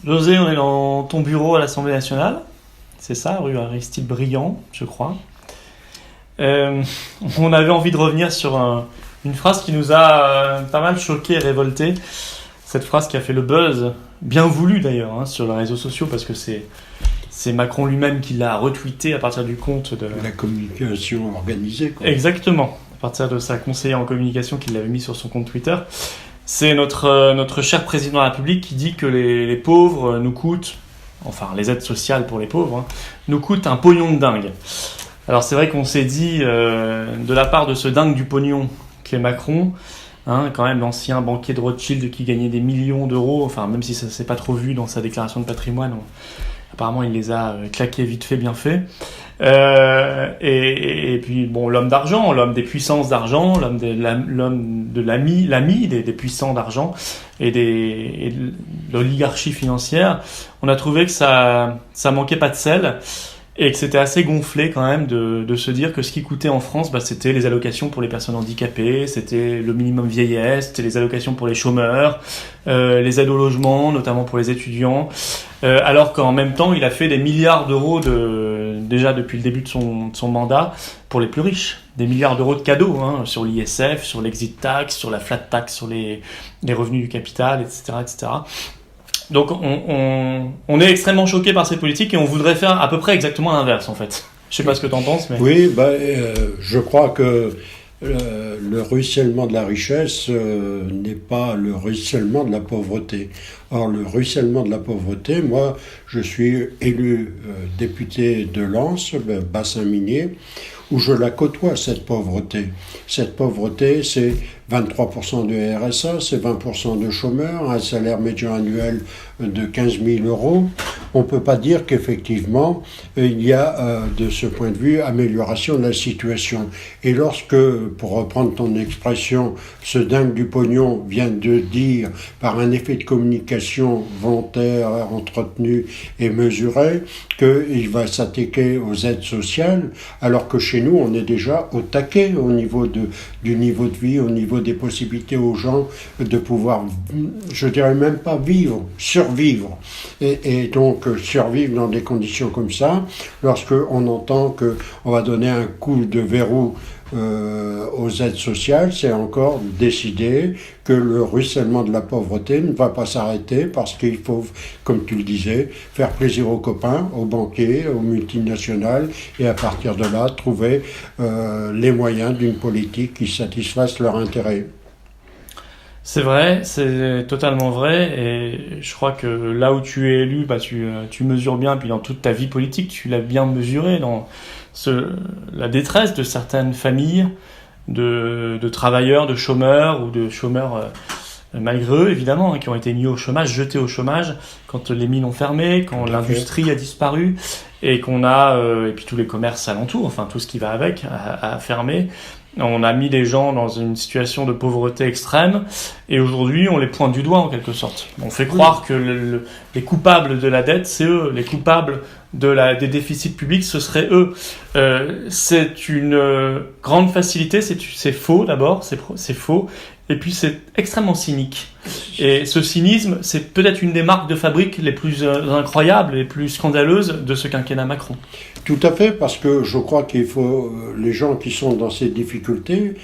José, on est dans ton bureau à l'Assemblée nationale. C'est ça, rue Aristide Briand, je crois. On avait envie de revenir sur une phrase qui nous a pas mal choqué et révolté. Cette phrase qui a fait le buzz, bien voulu d'ailleurs, sur les réseaux sociaux, parce que c'est Macron lui-même qui l'a retweeté à partir du compte de... La communication organisée, quoi. Exactement, à partir de sa conseillère en communication qui l'avait mis sur son compte Twitter. C'est notre cher président de la République qui dit que les pauvres nous coûtent, enfin les aides sociales pour les pauvres, nous coûtent un pognon de dingue. Alors c'est vrai qu'on s'est dit, de la part de ce dingue du pognon qu'est Macron, quand même l'ancien banquier de Rothschild qui gagnait des millions d'euros, enfin même si ça ne s'est pas trop vu dans sa déclaration de patrimoine, apparemment il les a claqués vite fait, bien fait. Et puis bon, l'homme d'argent, l'homme des puissances d'argent, l'homme de l'ami des puissants d'argent et de l'oligarchie financière, on a trouvé que ça manquait pas de sel et que c'était assez gonflé quand même de se dire que ce qui coûtait en France, c'était les allocations pour les personnes handicapées, c'était le minimum vieillesse, c'était les allocations pour les chômeurs, les aides au logement, notamment pour les étudiants, alors qu'en même temps, il a fait des milliards d'euros déjà depuis le début de son mandat pour les plus riches. Des milliards d'euros de cadeaux sur l'ISF, sur l'exit tax, sur la flat tax, sur les revenus du capital, etc., etc. Donc on est extrêmement choqué par ces politiques et on voudrait faire à peu près exactement l'inverse en fait. Je sais pas ce que tu en penses, mais... Oui, je crois que le ruissellement de la richesse n'est pas le ruissellement de la pauvreté. Or, le ruissellement de la pauvreté, moi, je suis élu député de Lens, bassin minier, où je la côtoie, cette pauvreté. Cette pauvreté, c'est 23% de RSA, c'est 20% de chômeurs, un salaire médian annuel de 15 000 euros. On ne peut pas dire qu'effectivement, il y a, de ce point de vue, amélioration de la situation. Et lorsque, pour reprendre ton expression, ce dingue du pognon vient de dire, par un effet de communication volontaire, entretenu et mesuré, qu'il va s'attaquer aux aides sociales, alors que chez nous, on est déjà au taquet au niveau du niveau de vie, au niveau des possibilités aux gens de pouvoir, je dirais même pas vivre, survivre. Et donc survivre dans des conditions comme ça, lorsque on entend que on va donner un coup de verrou aux aides sociales, c'est encore décider que le ruissellement de la pauvreté ne va pas s'arrêter parce qu'il faut, comme tu le disais, faire plaisir aux copains, aux banquiers, aux multinationales et à partir de là, trouver les moyens d'une politique qui satisfasse leurs intérêts. C'est vrai, c'est totalement vrai et je crois que là où tu es élu, tu mesures bien, puis dans toute ta vie politique, tu l'as bien mesuré dans la détresse de certaines familles, de travailleurs, de chômeurs ou de chômeurs malgré eux évidemment, qui ont été mis au chômage, jetés au chômage quand les mines ont fermé, quand l'industrie a disparu et qu'on a, et puis tous les commerces alentours, enfin tout ce qui va avec, a fermé. On a mis les gens dans une situation de pauvreté extrême et aujourd'hui on les pointe du doigt en quelque sorte. On fait croire que les coupables de la dette, c'est eux, les coupables des déficits publics, ce seraient eux. C'est une grande facilité, c'est faux d'abord, c'est faux, et puis c'est extrêmement cynique. Et ce cynisme, c'est peut-être une des marques de fabrique les plus incroyables, les plus scandaleuses de ce quinquennat Macron. Tout à fait, parce que je crois qu'il faut, les gens qui sont dans ces difficultés,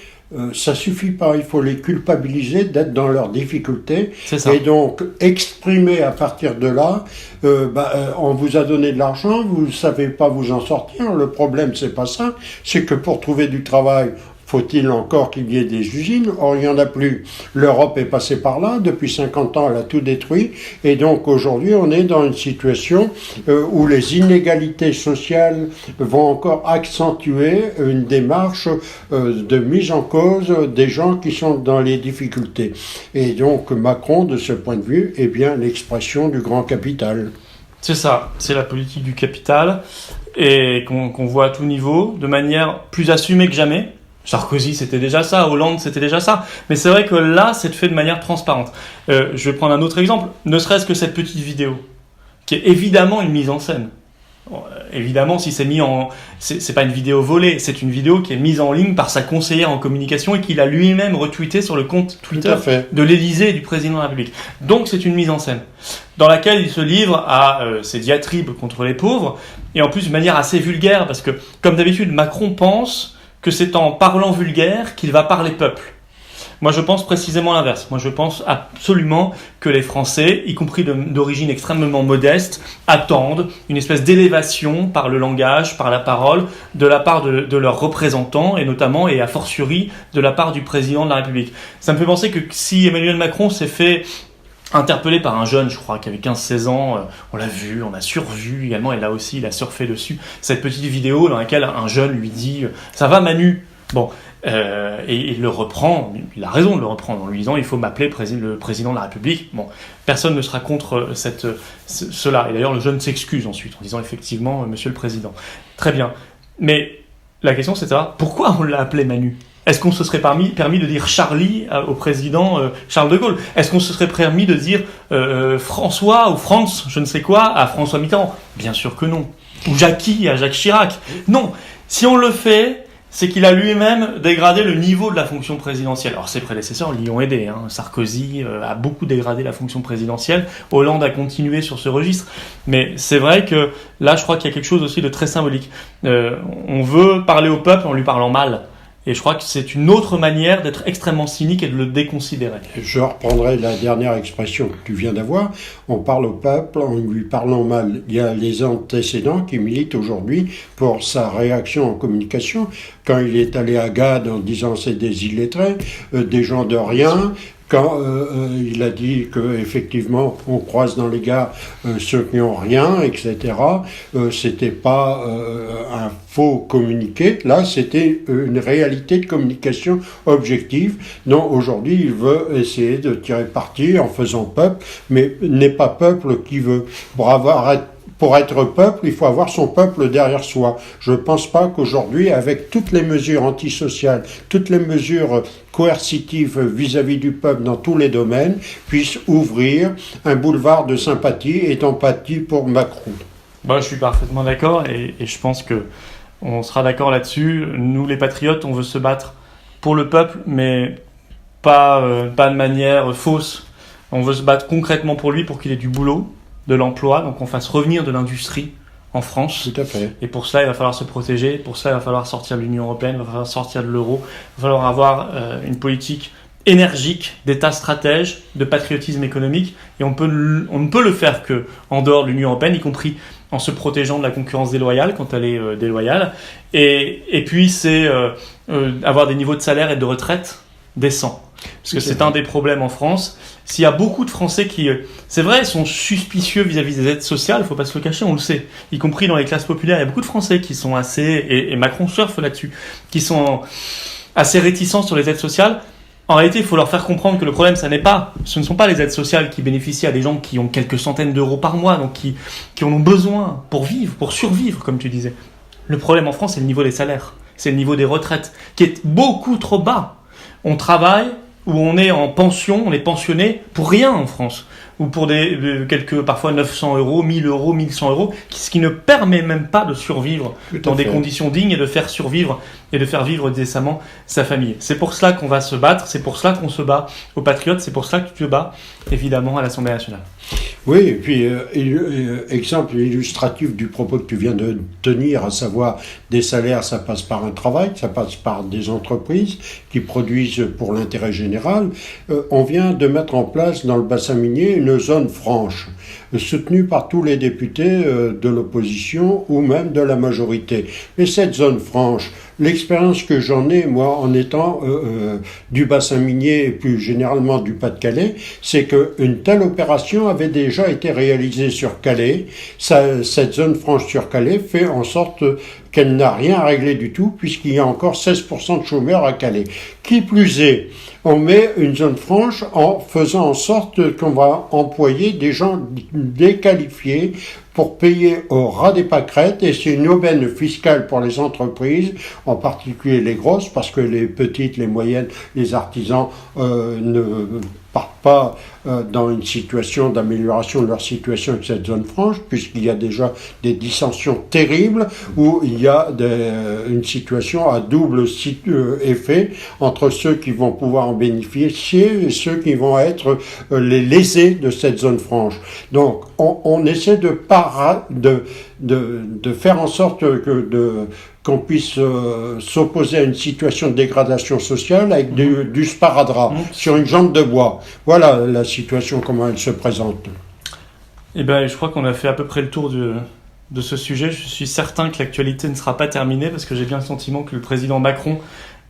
ça suffit pas, il faut les culpabiliser d'être dans leurs difficultés. C'est ça. Et donc exprimer à partir de là, on vous a donné de l'argent, vous ne savez pas vous en sortir. Le problème, c'est pas ça, c'est que pour trouver du travail, faut-il encore qu'il y ait des usines? Or, il n'y en a plus. L'Europe est passée par là. Depuis 50 ans, elle a tout détruit. Et donc, aujourd'hui, on est dans une situation où les inégalités sociales vont encore accentuer une démarche de mise en cause des gens qui sont dans les difficultés. Et donc, Macron, de ce point de vue, est bien l'expression du grand capital. C'est ça, c'est la politique du capital et qu'on voit à tout niveau, de manière plus assumée que jamais. Sarkozy, c'était déjà ça. Hollande, c'était déjà ça. Mais c'est vrai que là, c'est fait de manière transparente. Je vais prendre un autre exemple. Ne serait-ce que cette petite vidéo, qui est évidemment une mise en scène. Évidemment, si c'est pas une vidéo volée, c'est une vidéo qui est mise en ligne par sa conseillère en communication et qu'il a lui-même retweeté sur le compte Twitter de l'Élysée et du président de la République. Donc c'est une mise en scène dans laquelle il se livre à ses diatribes contre les pauvres et en plus de manière assez vulgaire parce que, comme d'habitude, Macron pense que c'est en parlant vulgaire qu'il va parler peuple. Moi, je pense précisément l'inverse. Moi, je pense absolument que les Français, y compris d'origine extrêmement modeste, attendent une espèce d'élévation par le langage, par la parole, de la part de leurs représentants, et notamment, et a fortiori, de la part du président de la République. Ça me fait penser que si Emmanuel Macron s'est fait interpellé par un jeune, je crois, qui avait 15-16 ans, on l'a vu, on a survu également, et là aussi, il a surfé dessus, cette petite vidéo dans laquelle un jeune lui dit « Ça va Manu ?» Bon, et il le reprend, il a raison de le reprendre en lui disant il faut m'appeler le président de la République. Bon, personne ne sera contre cela. Et d'ailleurs, le jeune s'excuse ensuite en disant effectivement monsieur le président. Très bien. Mais la question c'est de savoir pourquoi on l'a appelé Manu. Est-ce qu'on se serait permis de dire Charlie au président Charles de Gaulle? Est-ce qu'on se serait permis de dire François ou France, je ne sais quoi, à François Mitterrand? Bien sûr que non. Ou Jackie à Jacques Chirac? Non. Si on le fait, c'est qu'il a lui-même dégradé le niveau de la fonction présidentielle. Alors ses prédécesseurs l'y ont aidé. Sarkozy a beaucoup dégradé la fonction présidentielle. Hollande a continué sur ce registre. Mais c'est vrai que là, je crois qu'il y a quelque chose aussi de très symbolique. On veut parler au peuple en lui parlant mal. Et je crois que c'est une autre manière d'être extrêmement cynique et de le déconsidérer. Je reprendrai la dernière expression que tu viens d'avoir. On parle au peuple en lui parlant mal. Il y a les antécédents qui militent aujourd'hui pour sa réaction en communication. Quand il est allé à Gade en disant c'est des illettrés, des gens de rien. Quand il a dit qu'effectivement on croise dans les gares ceux qui n'ont rien, etc., c'était pas un faux communiqué, là c'était une réalité de communication objective. Non, aujourd'hui il veut essayer de tirer parti en faisant peuple, mais n'est pas peuple qui veut. Pour être peuple, il faut avoir son peuple derrière soi. Je ne pense pas qu'aujourd'hui, avec toutes les mesures antisociales, toutes les mesures coercitives vis-à-vis du peuple dans tous les domaines, puisse ouvrir un boulevard de sympathie et d'empathie pour Macron. Je suis parfaitement d'accord et je pense que on sera d'accord là-dessus. Nous, les patriotes, on veut se battre pour le peuple, mais pas de manière fausse. On veut se battre concrètement pour lui, pour qu'il ait du boulot, de l'emploi, donc on fasse revenir de l'industrie en France. Tout à fait. Et pour cela, il va falloir se protéger. Pour cela, il va falloir sortir de l'Union européenne, il va falloir sortir de l'euro. Il va falloir avoir une politique énergique, d'État stratège, de patriotisme économique. Et on ne peut le faire que en dehors de l'Union européenne, y compris en se protégeant de la concurrence déloyale quand elle est déloyale. Et puis, c'est avoir des niveaux de salaire et de retraite décents. Parce que c'est un des problèmes en France. S'il y a beaucoup de Français qui, c'est vrai, sont suspicieux vis-à-vis des aides sociales, il ne faut pas se le cacher, on le sait, y compris dans les classes populaires, il y a beaucoup de Français qui sont assez, et Macron surfe là-dessus, qui sont assez réticents sur les aides sociales. En réalité, il faut leur faire comprendre que le problème, ce ne sont pas les aides sociales qui bénéficient à des gens qui ont quelques centaines d'euros par mois, donc qui en ont besoin pour vivre, pour survivre, comme tu disais. Le problème en France, c'est le niveau des salaires, c'est le niveau des retraites, qui est beaucoup trop bas. On travaille, où on est en pension, on est pensionné pour rien en France, ou pour quelques, parfois 900 euros, 1000 euros, 1100 euros, ce qui ne permet même pas de survivre dans des conditions dignes et de faire survivre et de faire vivre décemment sa famille. C'est pour cela qu'on va se battre, c'est pour cela qu'on se bat aux patriotes, c'est pour cela que tu te bats, évidemment, à l'Assemblée nationale. Oui, et puis, exemple illustratif du propos que tu viens de tenir, à savoir des salaires, ça passe par un travail, ça passe par des entreprises qui produisent pour l'intérêt général. On vient de mettre en place dans le bassin minier une zone franche, soutenue par tous les députés de l'opposition ou même de la majorité. Mais cette zone franche, l'expérience que j'en ai, moi, en étant du bassin minier et plus généralement du Pas-de-Calais, c'est qu'une telle opération avait déjà été réalisée sur Calais. Cette zone franche sur Calais fait en sorte qu'elle n'a rien à régler du tout, puisqu'il y a encore 16% de chômeurs à Calais. Qui plus est, on met une zone franche en faisant en sorte qu'on va employer des gens déqualifiés pour payer au ras des pâquerettes, et c'est une aubaine fiscale pour les entreprises, en particulier les grosses, parce que les petites, les moyennes, les artisans ne partent pas dans une situation d'amélioration de leur situation avec cette zone franche, puisqu'il y a déjà des dissensions terribles, où il y a une situation à double effet entre ceux qui vont pouvoir en bénéficier et ceux qui vont être les lésés de cette zone franche. Donc on essaie de faire en sorte qu'on puisse s'opposer à une situation de dégradation sociale avec du sparadrap sur une jambe de bois. Voilà la situation, comment elle se présente. Eh ben, je crois qu'on a fait à peu près le tour de ce sujet. Je suis certain que l'actualité ne sera pas terminée parce que j'ai bien le sentiment que le président Macron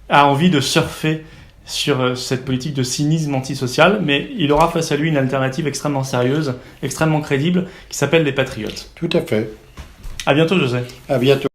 a envie de surfer sur cette politique de cynisme antisocial, mais il aura face à lui une alternative extrêmement sérieuse, extrêmement crédible, qui s'appelle les Patriotes. Tout à fait. À bientôt, José. À bientôt.